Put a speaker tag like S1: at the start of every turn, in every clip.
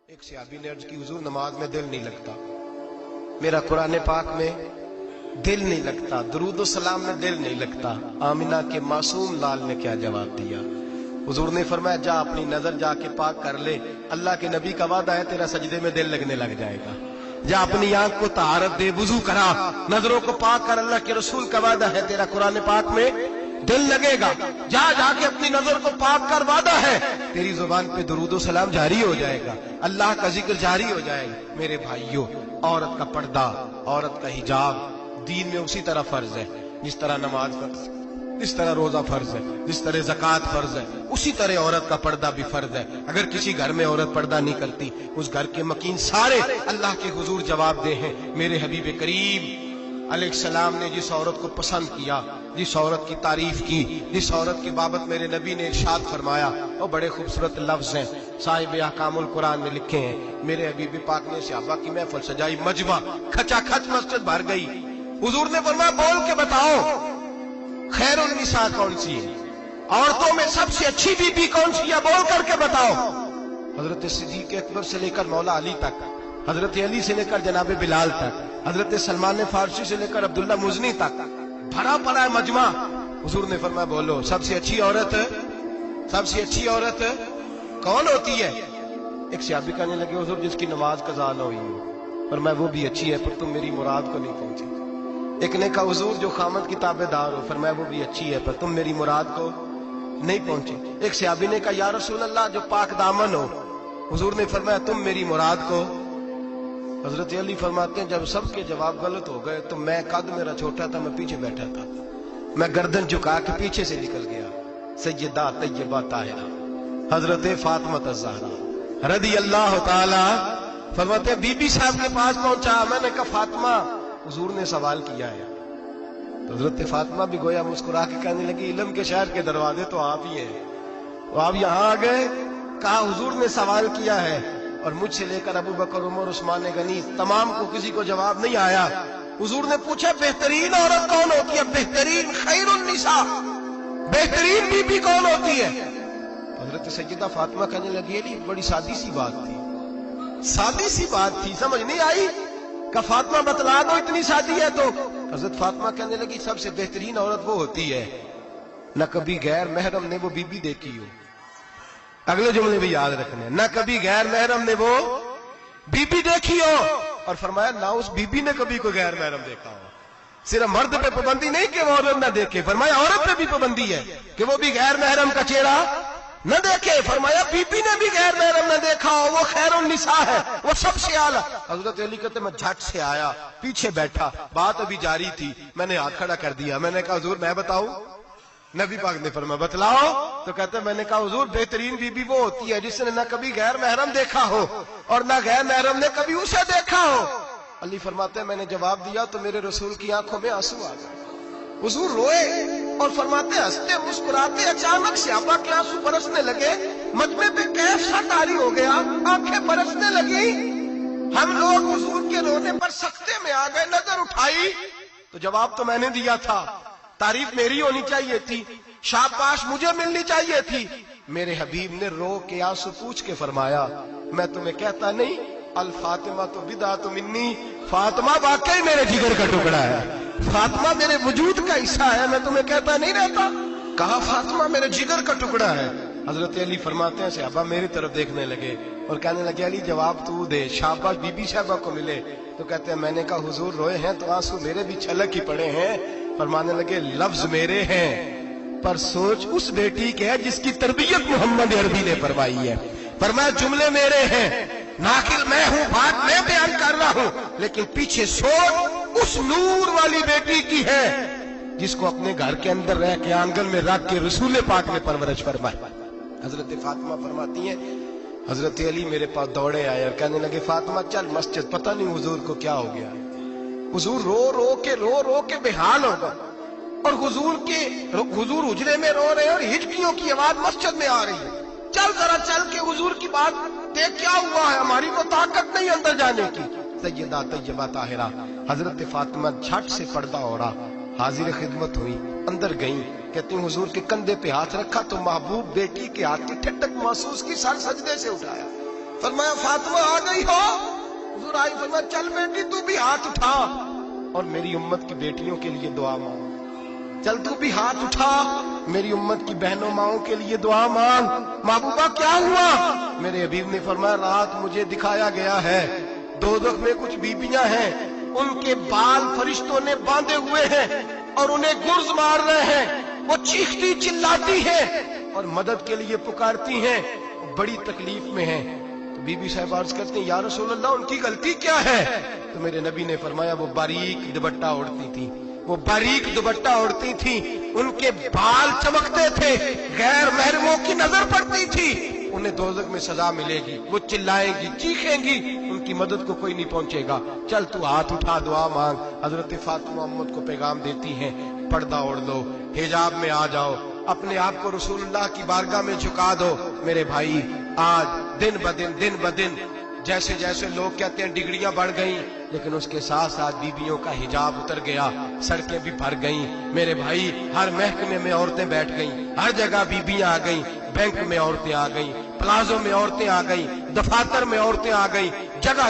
S1: ایک صحابی نے عرض کی حضور نماز میں دل نہیں لگتا، میرا قرآن پاک میں دل نہیں لگتا، درود و سلام میں دل نہیں لگتا۔ آمنہ کے معصوم لال نے کیا جواب دیا؟ حضور نے فرمایا جا اپنی نظر جا کے پاک کر لے، اللہ کے نبی کا وعدہ ہے تیرا سجدے میں دل لگنے لگ جائے گا۔ جا اپنی آنکھ کو طہارت دے، وضو کرا، نظروں کو پاک کر، اللہ کے رسول کا وعدہ ہے تیرا قرآن پاک میں دل لگے گا۔ جا جا کے اپنی نظر کو پاک کر، وعدہ ہے تیری زبان پہ درود و سلام جاری ہو جائے گا، اللہ کا ذکر جاری ہو جائے گا۔ میرے بھائیوں، عورت کا پردہ، عورت کا حجاب دین میں اسی طرح فرض ہے جس طرح نماز فرض ہے، جس طرح روزہ فرض ہے، جس طرح زکوٰۃ فرض ہے، اسی طرح عورت کا پردہ بھی فرض ہے۔ اگر کسی گھر میں عورت پردہ نہیں کرتی، اس گھر کے مکین سارے اللہ کے حضور جواب دے ہیں۔ میرے حبیب کریم علیہ السلام نے جس عورت کو پسند کیا، جس عورت کی تعریف کی، جس عورت کی بابت میرے نبی نے ارشاد فرمایا، وہ بڑے خوبصورت لفظ ہیں، صاحب احکام القرآن نے لکھے ہیں۔ میرے حبیب پاک نے صحابہ کی محفل سجائی، مجمع کھچا کھچ مسجد بھر گئی۔ حضور نے فرمایا بول کے بتاؤ خیر النساء کون سی ہے، عورتوں میں سب سے اچھی بی بی کون سی ہے، بول کر کے بتاؤ۔ حضرت صدیق اکبر سے لے کر مولا علی تک، حضرت علی سے لے کر جناب بلال تک، حضرت سلمان فارسی سے لے کر عبداللہ مزنی تک بھرا پڑا ہے مجمع۔ حضور نے فرمایا بولو سب سے اچھی عورت، سب سے اچھی عورت کون ہوتی ہے؟ ایک صحابی کہنے لگے حضور جس کی نماز قضا نہ ہوئی ہو، فرمایا وہ بھی اچھی ہے پر تم میری مراد کو نہیں پہنچی۔ ایک نے کہا حضور جو خامد کی تابع دار ہو، فرمایا وہ بھی اچھی ہے پر تم میری مراد کو نہیں پہنچے۔ ایک صحابی نے کہا یا رسول اللہ جو پاک دامن ہو، حضور نے فرمایا تم میری مراد کو۔ حضرت علی فرماتے ہیں جب سب کے جواب غلط ہو گئے تو میں قد میرا چھوٹا تھا، میں پیچھے بیٹھا تھا، میں گردن جھکا کے پیچھے سے نکل گیا۔ سیدہ طیبہ طاہرہ حضرت فاطمہ الزہرا رضی اللہ تعالی فرماتے ہیں بی بی صاحب کے پاس پہنچا، میں نے کہا فاطمہ حضور نے سوال کیا ہے۔ تو حضرت فاطمہ بھی گویا مسکرا کے کہنے لگی علم کے شہر کے دروازے تو آپ ہی ہیں، تو آپ یہاں آ گئے۔ کہا حضور نے سوال کیا ہے اور مجھ سے لے کر ابو بکر عمر عثمان غنی تمام کو کسی کو جواب نہیں آیا۔ حضور نے پوچھا بہترین عورت کون ہوتی ہے، بہترین خیر النساء، بہترین بی بی کون ہوتی ہے؟ حضرت سیدہ فاطمہ کہنے لگی علی بڑی سادی سی بات تھی، سادی سی بات تھی، سمجھ نہیں آئی؟ کہ فاطمہ بتلا دو اتنی سادی ہے تو۔ حضرت فاطمہ کہنے لگی سب سے بہترین عورت وہ ہوتی ہے نہ کبھی غیر محرم نے وہ بی بی دیکھی ہو۔ اگلے جملے بھی یاد رکھنے، نہ کبھی غیر محرم نے وہ بی بی دیکھی ہو، اور فرمایا نہ اس بی بی نے کبھی کوئی غیر محرم دیکھا ہو۔ صرف مرد پہ پابندی نہیں کہ وہ عورت نہ دیکھے، فرمایا عورت پہ بھی پابندی ہے کہ وہ بھی غیر محرم کا چہرہ نہ دیکھے۔ فرمایا بی بی نے بھی غیر محرم نہ دیکھا ہو، وہ خیر النساء ہے، وہ سب سے اعلیٰ۔ حضرت علی کہتے میں جھٹ سے آیا، پیچھے بیٹھا، بات ابھی جاری تھی، میں نے ہاتھ کھڑا کر دیا، میں نے کہا حضور میں بتاؤں؟ نبی پاک نے فرمایا بتلاؤ۔ تو کہتے میں نے کہا حضور بہترین بی بی وہ ہوتی ہے جس نے نہ کبھی غیر محرم دیکھا ہو اور نہ غیر محرم نے کبھی اسے دیکھا ہو۔ علی فرماتے ہیں میں نے جواب دیا تو میرے رسول کی آنکھوں میں آنسو آ گئے، حضور روئے اور فرماتے ہنستے مسکراتے اچانک صحابہ کے آنسو برسنے لگے، مجمع پہ کیف سا طاری ہو گیا، آنکھیں برسنے لگی۔ ہم لوگ حضور کے رونے پر سکتے میں آ گئے، نظر اٹھائی تو جواب تو میں نے دیا تھا، تعریف میری ہونی چاہیے تھی، شاباش مجھے ملنی چاہیے تھی۔ میرے حبیب نے رو کے آنسو پوچھ کے فرمایا میں تمہیں کہتا نہیں الفاطمہ تو بدعۃ منی، فاطمہ واقعی میرے جگر کا ٹکڑا ہے، فاطمہ میرے وجود کا حصہ ہے، میں تمہیں کہتا نہیں رہتا۔ کہا فاطمہ میرے جگر کا ٹکڑا ہے۔ حضرت علی فرماتے ہیں صحابہ میری طرف دیکھنے لگے اور کہنے لگے علی جواب تو دے، شاباش بی بی صاحبہ کو ملے۔ تو کہتے ہیں میں نے کہا حضور روئے ہیں تو آنسو میرے بھی چھلک ہی پڑے ہیں۔ فرمانے لگے لفظ میرے ہیں پر سوچ اس بیٹی کے ہے جس کی تربیت محمد عربی نے فرمائی ہے۔ فرمایا جملے میرے ہیں، ناقل میں ہوں، بات میں بیان کر رہا ہوں، لیکن پیچھے سوچ اس نور والی بیٹی کی ہے جس کو اپنے گھر کے اندر رہ کے آنگن میں رکھ کے رسول پاک نے پرورش فرمائی۔ حضرت فاطمہ فرماتی ہیں حضرت علی میرے پاس دوڑے آئے اور کہنے لگے فاطمہ چل مسجد، پتہ نہیں حضور کو کیا ہو گیا۔ حضور رو رو کے بےحال ہو گئے اور حضور حجرے میں رو رہے ہیں اور ہچکیوں کی آواز مسجد میں آ رہی ہے، چل ذرا چل کے حضور کی بات دیکھ کیا ہوا ہے، ہماری کو طاقت نہیں اندر جانے کی۔ سیدہ طیبہ طاہرہ حضرت فاطمہ جھٹ سے پردہ اوڑا، حاضر خدمت ہوئی، اندر گئیں، کہتی ہیں حضور کے کندھے پہ ہاتھ رکھا تو محبوب بیٹی کے ہاتھ کی ٹھنڈک محسوس کی، سر سجدے سے اٹھایا، फरमाया फातिमा आ गई हो? हुजूर आई, फरमाया चल बेटी तू भी हाथ उठा और मेरी उम्मत की बेटियों के लिए दुआ मांग। चल तू भी हाथ उठा, मेरी उम्मत की बहनों माओं के लिए दुआ मांग। महबूबा क्या हुआ? मेरे हबीब ने फरमाया रात मुझे दिखाया गया है दोज़ख में कुछ बीबियां हैं, उनके बाल फरिश्तों ने बांधे हुए हैं और उन्हें गुर्ज मार रहे हैं। वो चीखती चिल्लाती हैं और मदद के लिए पुकारती हैं, बड़ी तकलीफ में हैं। तो बीबी साहब अर्ज करते हैं या रसूल अल्लाह उनकी गलती क्या है? तो मेरे नबी ने फरमाया वो बारीक दुपट्टा ओढ़ती थी, वो बारीक दुपट्टा ओढ़ती थी, उनके बाल चमकते थे, गैर महरमों की नजर पड़ती थी, उन्हें दोज़ख में सजा मिलेगी, वो चिल्लाएंगी चीखेंगी, उनकी मदद को कोई नहीं पहुंचेगा। चल तू हाथ उठा दुआ मांग। हजरत फातिमा उम्मत को पैगाम देती हैं पर्दा ओढ़ लो, हिजाब में आ जाओ, अपने आप को रसूलुल्लाह की बारगाह में झुका दो। मेरे भाई आज दिन ब दिन जैसे जैसे लोग कहते हैं डिग्रियां बढ़ गई, लेकिन उसके साथ साथ बीबियों का हिजाब उतर गया, सड़कें भी भर गईं। मेरे भाई हर महकमे में औरतें बैठ गईं, हर जगह बीबियां आ गईं, बैंक में औरतें आ गईं, प्लाजो में औरतें आ गईं, दफातर में औरतें आ गईं, जगह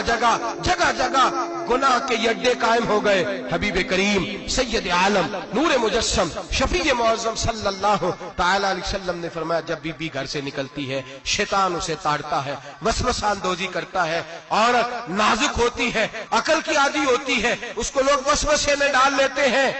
S1: जगह गुनाह के अड्डे कायम हो गए। हबीब करीम सैयद आलम नूर मुजस्सम शफी मुअज़्ज़म सल्लल्लाहु तआला अलैहि वसल्लम ने फरमाया जब बीबी घर से निकलती है शैतान उसे ताड़ता है, वसवसा अंदोजी करता है, औरत नाजुक होती है, अकल की आदी होती है, उसको लोग वसवसे में डाल लेते हैं।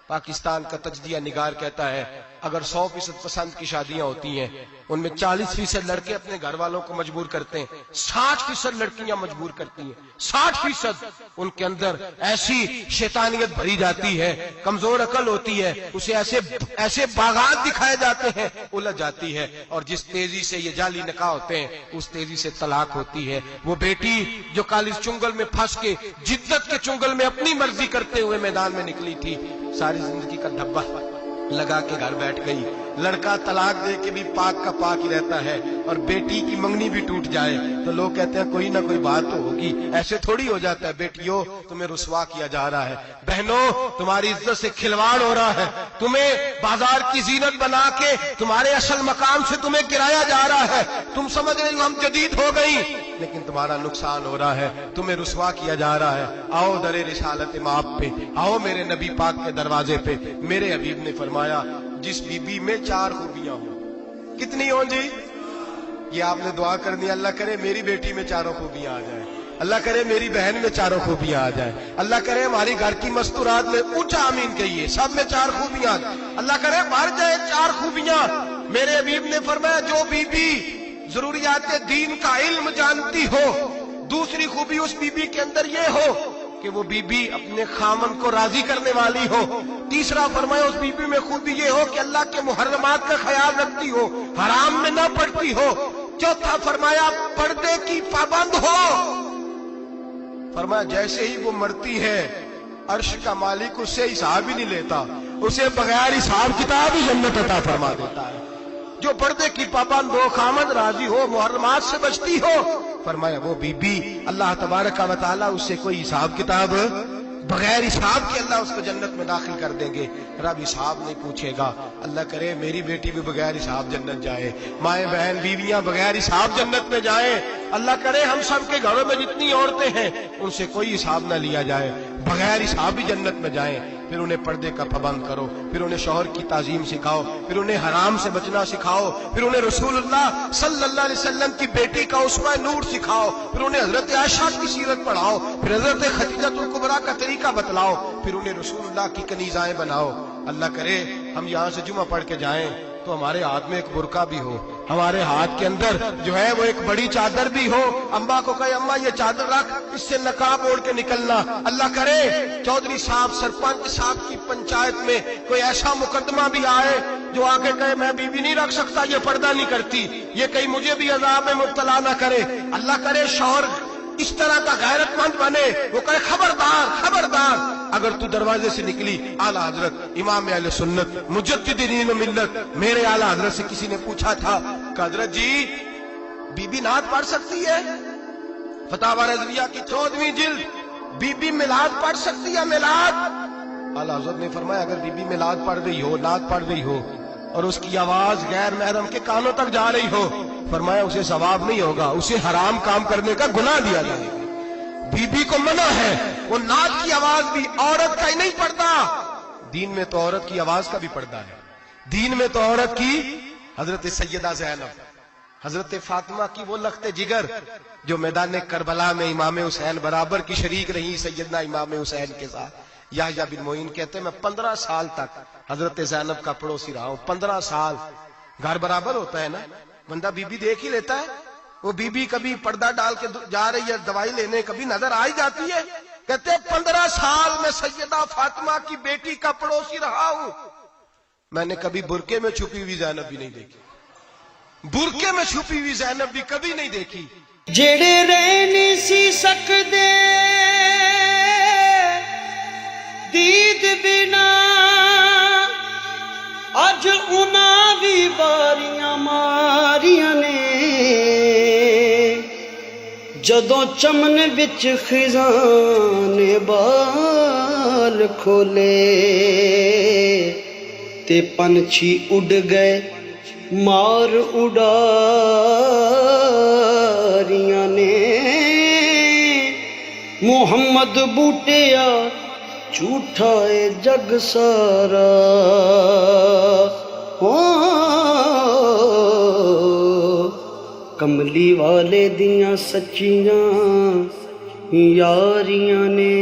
S1: पाकिस्तान का तजदिया निगार कहता है अगर 100% पसंद की शादियां होती हैं उनमें 40% लड़के अपने घर वालों को मजबूर करते हैं, 60% लड़कियां मजबूर करती हैं। 60% उनके अंदर ऐसी शैतानियत भरी जाती है, कमजोर अकल होती है, उसे ऐसे बागात दिखाए जाते हैं, उलझ जाती है, और जिस तेजी से ये जाली निकाह होते हैं उस तेजी से तलाक होती है। वो बेटी जो कालिज चुंगल में फंस के जिद्दत के चुंगल में अपनी मर्जी करते हुए मैदान में निकली थी, सारी जिंदगी का धब्बा लगा के घर बैठ गई। लड़का तलाक दे के भी पाक का पाक ही रहता है, और बेटी की मंगनी भी टूट जाए तो लोग कहते हैं कोई ना कोई बात तो होगी। ऐसे थोड़ी हो जाता है। बेटियों तुम्हें रुसवा किया जा रहा है, बहनों तुम्हारी इज्जत से खिलवाड़ हो रहा है, तुम्हें बाजार की जीनत बना के तुम्हारे असल मकाम से तुम्हें गिराया जा रहा है। तुम समझ रही हो हम जदीद हो गई, लेकिन तुम्हारा नुकसान हो रहा है, तुम्हें रुसवा किया जा रहा है। आओ दरे रिसालत माप पे, आओ मेरे नबी पाक के दरवाजे पे। मेरे हबीब ने फरमाया जिस बीबी में 4 खूबियां हो, कितनी हो जी? ये आपने दुआ कर दी, अल्लाह करे मेरी बेटी में 4 खूबियां आ जाए, अल्लाह करे मेरी बहन में 4 खूबियां आ जाए, अल्लाह करे हमारी घर की मस्तूरात में ऊंचा आमीन कहिए सब में 4 खूबियां, अल्लाह करे भर जाए 4 खूबियां। मेरे हबीब ने फरमाया जो बीबी जरूरियात दीन का इल्म जानती हो, दूसरी खूबी उस बीबी के अंदर ये हो कि वो बीबी अपने खामन को राजी करने वाली हो, तीसरा फरमाया उस बीबी में खूबी ये हो कि अल्लाह के मुहर्रमात का ख्याल रखती हो, हराम में ना पड़ती हो, चौथा फरमाया पर्दे की पाबंद हो। फरमाया जैसे ही वो मरती है अर्श का मालिक उससे हिसाब ही नहीं लेता, उसे बगैर हिसाब किताब ही जन्नत अता फरमा देता है। जो पर्दे की पाबंद हो, खामद राजी हो, मुहर्रमात से बचती हो, फरमाया वो बीबी अल्लाह तबारक व तआला उससे कोई हिसाब किताब बगैर हिसाब के अल्लाह उसको जन्नत में दाखिल कर देंगे। रब हिसाब नहीं पूछेगा। अल्लाह करे मेरी बेटी भी बगैर हिसाब जन्नत जाए, माएँ बहन बीवियां बगैर हिसाब जन्नत में जाए। अल्लाह करे हम सब के घरों में जितनी औरतें हैं उनसे कोई हिसाब ना लिया जाए, बगैर हिसाब भी जन्नत में जाएं। फिर उन्हें पर्दे का पाबंद करो, फिर उन्हें शौहर की ताजीम सिखाओ, फिर उन्हें हराम से बचना सिखाओ, फिर उन्हें रसूलुल्लाह सल्लल्लाहु अलैहि वसल्लम की बेटी का उस्वा नूर सिखाओ, फिर उन्हें हजरत आयशा की सीरत पढ़ाओ, फिर हजरत खदीजतुल कुबरा का तरीका बतलाओ, फिर उन्हें रसूलुल्लाह की कनीज़ाएं बनाओ। अल्लाह करे हम यहाँ से जुमा पढ़ के जाएं तो हमारे हाथ में एक बुरका भी हो, हमारे हाथ के अंदर जो है वो एक बड़ी चादर भी हो। अम्मा को कहे अम्मा ये चादर रख, इससे नकाब ओढ़ के निकलना। अल्लाह करे चौधरी साहब सरपंच साहब की पंचायत में कोई ऐसा मुकदमा भी आए जो आके कहे मैं बीवी नहीं रख सकता, ये पर्दा नहीं करती, ये कहीं मुझे भी अजाब में मुब्तला ना करे। अल्लाह करे शौहर इस तरह का गैरतमंद बने, वो कहे खबरदार खबरदार, अगर तू दरवाजे से निकली। आला हजरत इमाम अहले सुन्नत मुजद्दिदीन मिल्लत मेरे आला हजरत से किसी ने पूछा था हजरत जी बीबी नात पढ़ सकती है? फतावा रज़विया की 14वीं जिल्द, बीबी मिलाद पढ़ सकती है? मिलाद? आला हजरत ने फरमाया अगर बीबी मिलाद पढ़ रही हो, नात पढ़ रही हो और उसकी आवाज गैर महरम के कानों तक जा रही हो फरमाया उसे सवाब नहीं होगा, उसे हराम काम करने का गुनाह दिया जाएगा। बीबी को मना है, वो नाक की आवाज भी औरत का ही नहीं पड़ता, दीन में तो औरत की आवाज का भी पर्दा है। दीन में तो औरत की हजरत सैयदा ज़ैनब, हजरत फातिमा की वो लख्ते जिगर जो मैदान करबला में इमाम हुसैन बराबर की शरीक रही सैयदना इमाम हुसैन के साथ। याह्या बिन मोइन कहते हैं मैं 15 साल तक हजरत ज़ैनब का पड़ोसी रहा हूं। 15 साल, घर बराबर होता है ना, बंदा बीबी देख ही लेता है। वो बीबी कभी पर्दा डाल के जा रही है दवाई लेने, कभी नजर आ ही जाती है। कहते हैं 15 साल में सैयदा फातिमा की बेटी का पड़ोसी रहा हूं, मैंने कभी बुरके में छुपी हुई ज़ैनब भी नहीं देखी, बुरके में छुपी हुई ज़ैनब भी कभी नहीं देखी।
S2: जेड़े रह नहीं सी सकदे दीद बिना, अज उन्हां भी बारियां मारियां ने। जदों चमन विच खिजाने बाल खोले, ते पंछी उड़ गए मार उड़ारियां ने। मुहम्मद बूटिया झूठा है जग सारा, हो कमली वाले दियां सच्चियां यारियां ने।